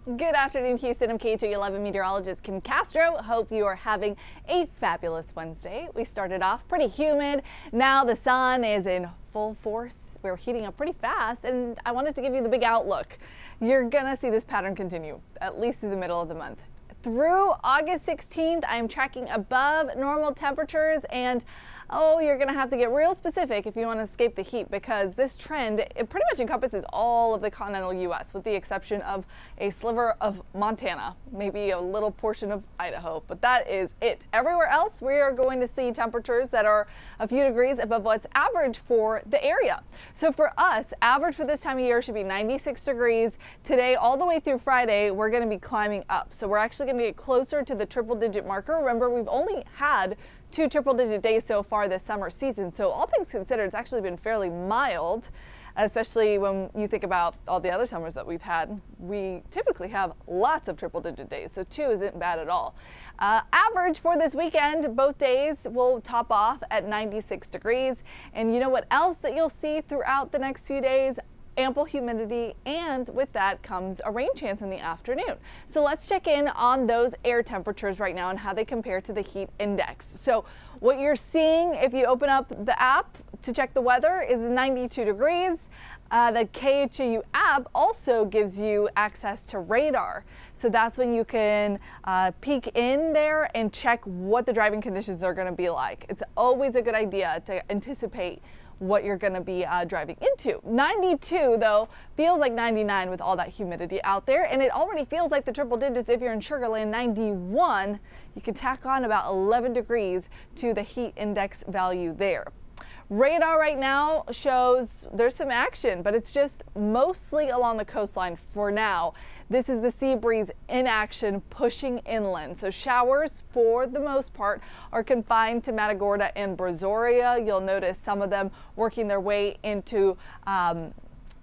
Good afternoon, Houston. I'm K211 meteorologist Kim Castro. Hope you are having a fabulous Wednesday. We started off pretty humid. Now the sun is in full force. We're heating up pretty fast, and I wanted to give you the big outlook. You're gonna see this pattern continue, at least through the middle of the month. Through August 16th, I'm tracking above normal temperatures, and you're going to have to get real specific if you want to escape the heat, because this trend, it pretty much encompasses all of the continental U.S. with the exception of a sliver of Montana, maybe a little portion of Idaho, but that is it. Everywhere else, we are going to see temperatures that are a few degrees above what's average for the area. So for us, average for this time of year should be 96 degrees. Today, all the way through Friday, we're going to be climbing up. So we're actually going to get closer to the triple-digit marker. Remember, we've only had 2 triple-digit days so far this summer season. So all things considered, it's actually been fairly mild, especially when you think about all the other summers that we've had. We typically have lots of triple-digit days, so 2 isn't bad at all. Average for this weekend, both days will top off at 96 degrees. And you know what else that you'll see throughout the next few days? Ample humidity, and with that comes a rain chance in the afternoon. So let's check in on those air temperatures right now and how they compare to the heat index. So what you're seeing if you open up the app to check the weather is 92 degrees. The KHU app also gives you access to radar. So that's when you can peek in there and check what the driving conditions are going to be like. It's always a good idea to anticipate what you're going to be driving into. 92 though feels like 99 with all that humidity out there, and it already feels like the triple digits if you're in Sugar Land. 91, you can tack on about 11 degrees to the heat index value there. Radar right now shows there's some action, but it's just mostly along the coastline for now. This is the sea breeze in action pushing inland. So showers for the most part are confined to Matagorda and Brazoria. You'll notice some of them working their way into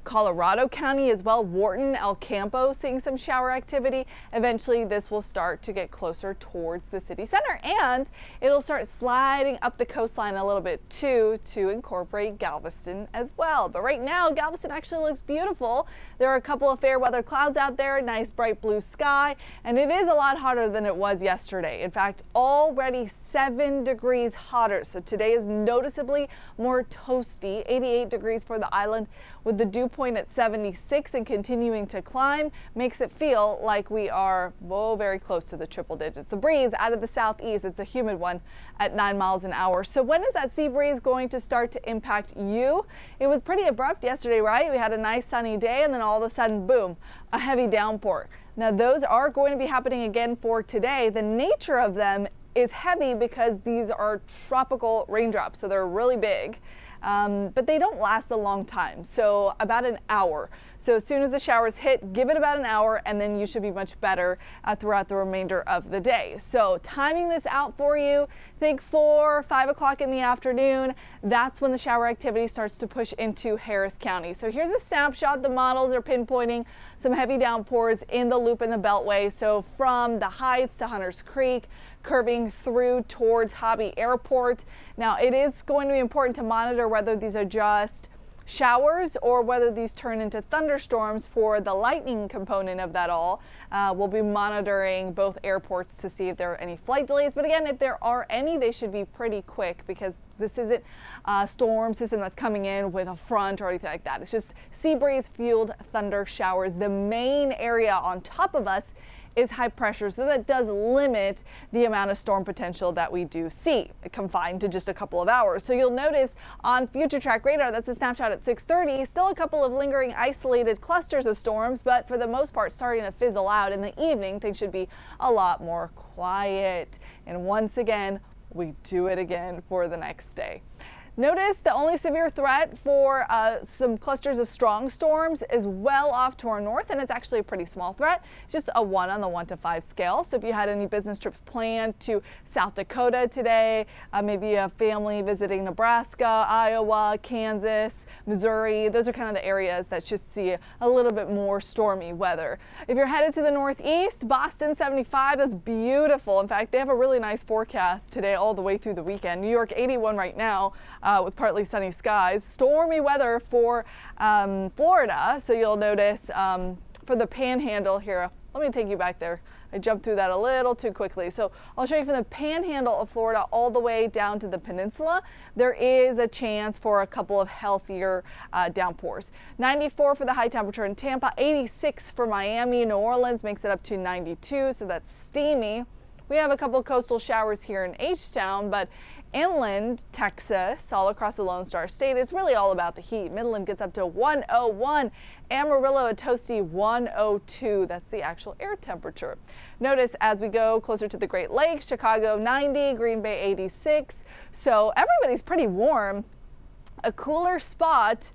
Colorado County as well. Wharton, El Campo seeing some shower activity. Eventually this will start to get closer towards the city center, and it'll start sliding up the coastline a little bit too to incorporate Galveston as well. But right now Galveston actually looks beautiful. There are a couple of fair weather clouds out there, nice bright blue sky, and it is a lot hotter than it was yesterday. In fact, already 7 degrees hotter. So today is noticeably more toasty. 88 degrees for the island with the dew point at 76 and continuing to climb makes it feel like we are very close to the triple digits. The breeze out of the southeast, it's a humid one at 9 miles an hour. So when is that sea breeze going to start to impact you? It was pretty abrupt yesterday, right? We had a nice sunny day, and then all of a sudden, boom, a heavy downpour. Now those are going to be happening again for today. The nature of them is heavy because these are tropical raindrops, so they're really big. But they don't last a long time, so about an hour. So as soon as the showers hit, give it about an hour, and then you should be much better throughout the remainder of the day. So timing this out for you, think 4 or 5 o'clock in the afternoon. That's when the shower activity starts to push into Harris County. So here's a snapshot. The models are pinpointing some heavy downpours in the loop and the Beltway. So from the Heights to Hunters Creek, curving through towards Hobby Airport. Now it is going to be important to monitor whether these are just showers or whether these turn into thunderstorms for the lightning component of that all. We'll be monitoring both airports to see if there are any flight delays, but again, if there are any, they should be pretty quick because this isn't a storm system that's coming in with a front or anything like that. It's just sea breeze fueled thunder showers. The main area on top of us is high pressure, so that does limit the amount of storm potential that we do see, confined to just a couple of hours. So you'll notice on future track radar, that's a snapshot at 6:30, still a couple of lingering isolated clusters of storms, but for the most part starting to fizzle out. In the evening, things should be a lot more quiet. And once again, we do it again for the next day. Notice the only severe threat for some clusters of strong storms is well off to our north, and it's actually a pretty small threat. It's just a 1 on the 1 to 5 scale. So if you had any business trips planned to South Dakota today, maybe a family visiting Nebraska, Iowa, Kansas, Missouri, those are kind of the areas that should see a little bit more stormy weather. If you're headed to the northeast, Boston 75, that's beautiful. In fact, they have a really nice forecast today all the way through the weekend. New York 81 right now. With partly sunny skies. Stormy weather for Florida, so you'll notice for the panhandle here, let me take you back there. I jumped through that a little too quickly. So I'll show you from the panhandle of Florida all the way down to the peninsula. There is a chance for a couple of healthier downpours. 94 for the high temperature in Tampa, 86 for Miami. New Orleans makes it up to 92, so that's steamy. We have a couple coastal showers here in H-Town, but inland Texas, all across the Lone Star State, it's really all about the heat. Midland gets up to 101, Amarillo a toasty 102. That's the actual air temperature. Notice as we go closer to the Great Lakes, Chicago 90, Green Bay 86. So everybody's pretty warm. A cooler spot,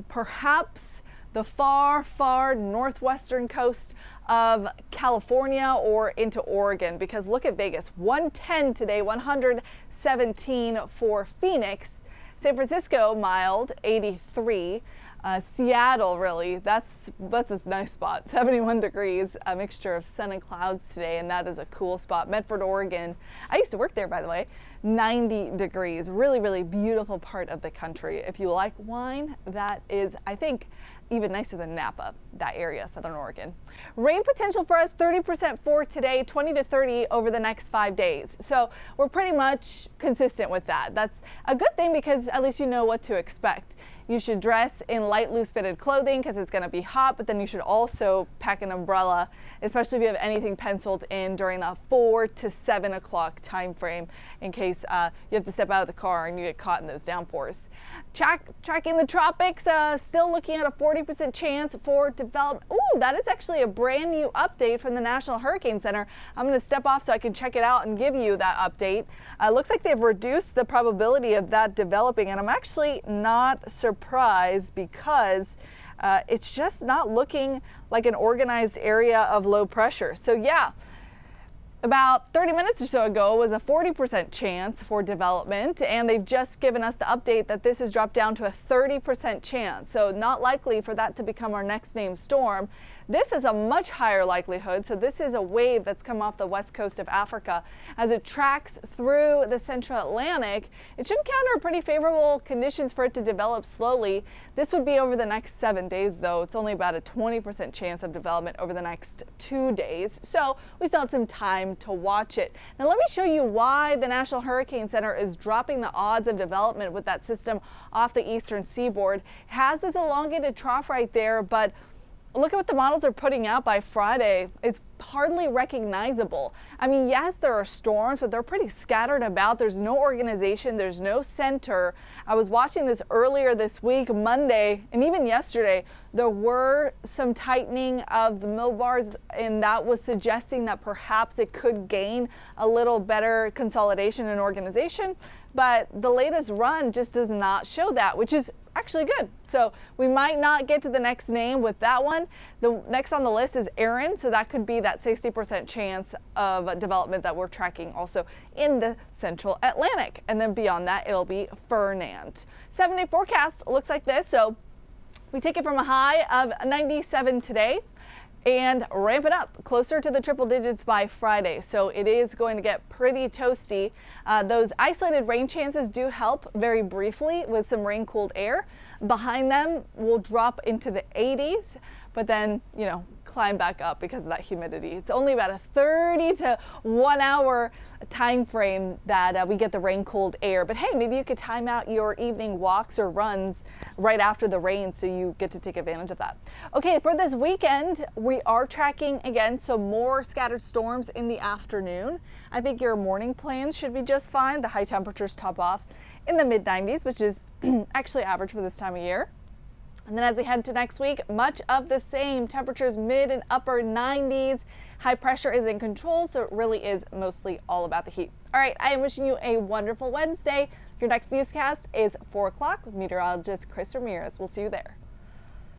perhaps the far, far northwestern coast of California or into Oregon, because look at Vegas, 110 today, 117 for Phoenix. San Francisco mild, 83. Seattle, really, that's a nice spot, 71 degrees, a mixture of sun and clouds today, and that is a cool spot. Medford, Oregon, I used to work there, by the way, 90 degrees, really, really beautiful part of the country. If you like wine, that is, I think, even nicer than Napa, that area, Southern Oregon. Rain potential for us, 30% for today, 20 to 30 over the next 5 days. So we're pretty much consistent with that. That's a good thing because at least you know what to expect. You should dress in light, loose fitted clothing because it's going to be hot, but then you should also pack an umbrella, especially if you have anything penciled in during the 4 to 7 o'clock time frame in case you have to step out of the car and you get caught in those downpours. Tracking the tropics, still looking at a 40% chance for development. Ooh, that is actually a brand new update from the National Hurricane Center. I'm going to step off so I can check it out and give you that update. Looks like they've reduced the probability of that developing, and I'm actually not surprised because it's just not looking like an organized area of low pressure. So yeah, about 30 minutes or so ago was a 40% chance for development, and they've just given us the update that this has dropped down to a 30% chance. So not likely for that to become our next named storm. This is a much higher likelihood. So this is a wave that's come off the west coast of Africa. As it tracks through the central Atlantic, it should encounter pretty favorable conditions for it to develop slowly. This would be over the next 7 days, though. It's only about a 20% chance of development over the next 2 days. So we still have some time to watch it. Now let me show you why the National Hurricane Center is dropping the odds of development with that system off the eastern seaboard. It has this elongated trough right there, but look at what the models are putting out by Friday. It's hardly recognizable. I mean, yes, there are storms, but they're pretty scattered about. There's no organization. There's no center. I was watching this earlier this week, Monday, and even yesterday, there were some tightening of the millibars, and that was suggesting that perhaps it could gain a little better consolidation and organization. But the latest run just does not show that, which is actually good. So we might not get to the next name with that one. The next on the list is Aaron, so that could be that 60% chance of development that we're tracking also in the central Atlantic. And then beyond that, it'll be Fernand. 7-day forecast looks like this. So we take it from a high of 97 today and ramp it up closer to the triple digits by Friday. So it is going to get pretty toasty. Those isolated rain chances do help very briefly with some rain cooled air. Behind them will drop into the 80s, but then, you know, climb back up because of that humidity. It's only about a 30 to 1 hour time frame that we get the rain cooled air. But hey, maybe you could time out your evening walks or runs right after the rain so you get to take advantage of that. Okay, for this weekend, we are tracking again some more scattered storms in the afternoon. I think your morning plans should be just fine. The high temperatures top off in the mid 90s, which is actually average for this time of year. And then as we head to next week, much of the same. Temperatures mid and upper 90s. High pressure is in control, so it really is mostly all about the heat. All right, I am wishing you a wonderful Wednesday. Your next newscast is 4 o'clock with meteorologist Chris Ramirez. We'll see you there.